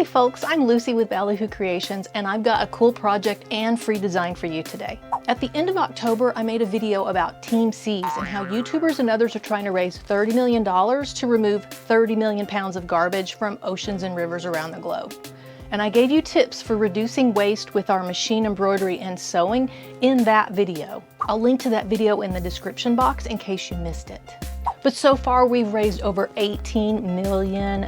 Hey folks, I'm Lucy with Ballyhoo Creations, and I've got a cool project and free design for you today. At the end of October, I made a video about Team Seas and how YouTubers and others are trying to raise $30 million to remove 30 million pounds of garbage from oceans and rivers around the globe. And I gave you tips for reducing waste with our machine embroidery and sewing in that video. I'll link to that video in the description box in case you missed it. But so far, we've raised over $18 million.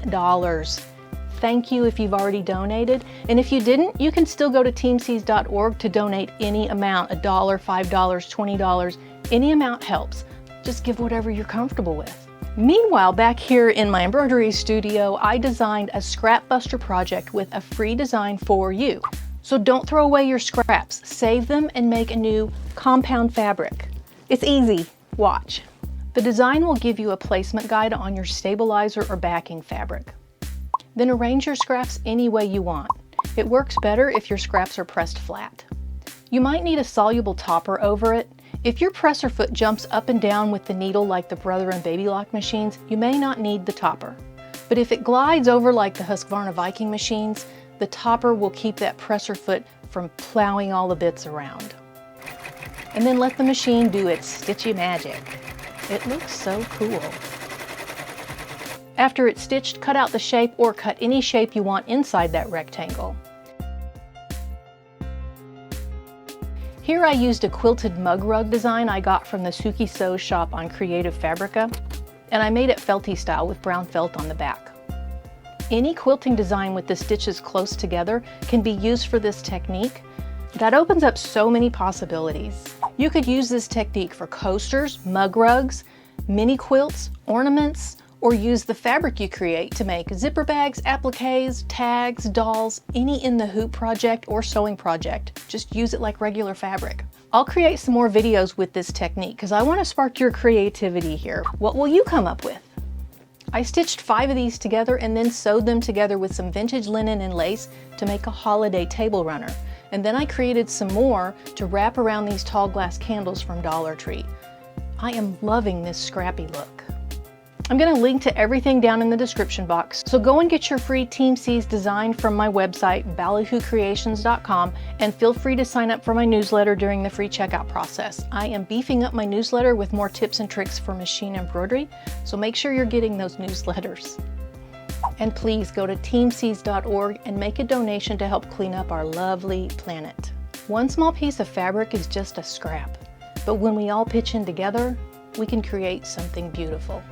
Thank you if you've already donated, and if you didn't, you can still go to teamseas.org to donate any amount, $1, $5, $20, any amount helps. Just give whatever you're comfortable with. Meanwhile, back here in my embroidery studio, I designed a scrapbuster project with a free design for you. So don't throw away your scraps, save them and make a new compound fabric. It's easy, watch. The design will give you a placement guide on your stabilizer or backing fabric. Then arrange your scraps any way you want. It works better if your scraps are pressed flat. You might need a soluble topper over it. If your presser foot jumps up and down with the needle like the Brother and Baby Lock machines, you may not need the topper. But if it glides over like the Husqvarna Viking machines, the topper will keep that presser foot from plowing all the bits around. And then let the machine do its stitchy magic. It looks so cool. After it's stitched, cut out the shape or cut any shape you want inside that rectangle. Here I used a quilted mug rug design I got from the Suki Sew shop on Creative Fabrica, and I made it felty style with brown felt on the back. Any quilting design with the stitches close together can be used for this technique. That opens up so many possibilities. You could use this technique for coasters, mug rugs, mini quilts, ornaments, or use the fabric you create to make zipper bags, appliques, tags, dolls, any in the hoop project or sewing project. Just use it like regular fabric. I'll create some more videos with this technique because I want to spark your creativity here. What will you come up with? I stitched 5 of these together and then sewed them together with some vintage linen and lace to make a holiday table runner. And then I created some more to wrap around these tall glass candles from Dollar Tree. I am loving this scrappy look. I'm going to link to everything down in the description box, so go and get your free Team Seas design from my website, ballyhoocreations.com, and feel free to sign up for my newsletter during the free checkout process. I am beefing up my newsletter with more tips and tricks for machine embroidery, so make sure you're getting those newsletters. And please go to teamseas.org and make a donation to help clean up our lovely planet. One small piece of fabric is just a scrap, but when we all pitch in together, we can create something beautiful.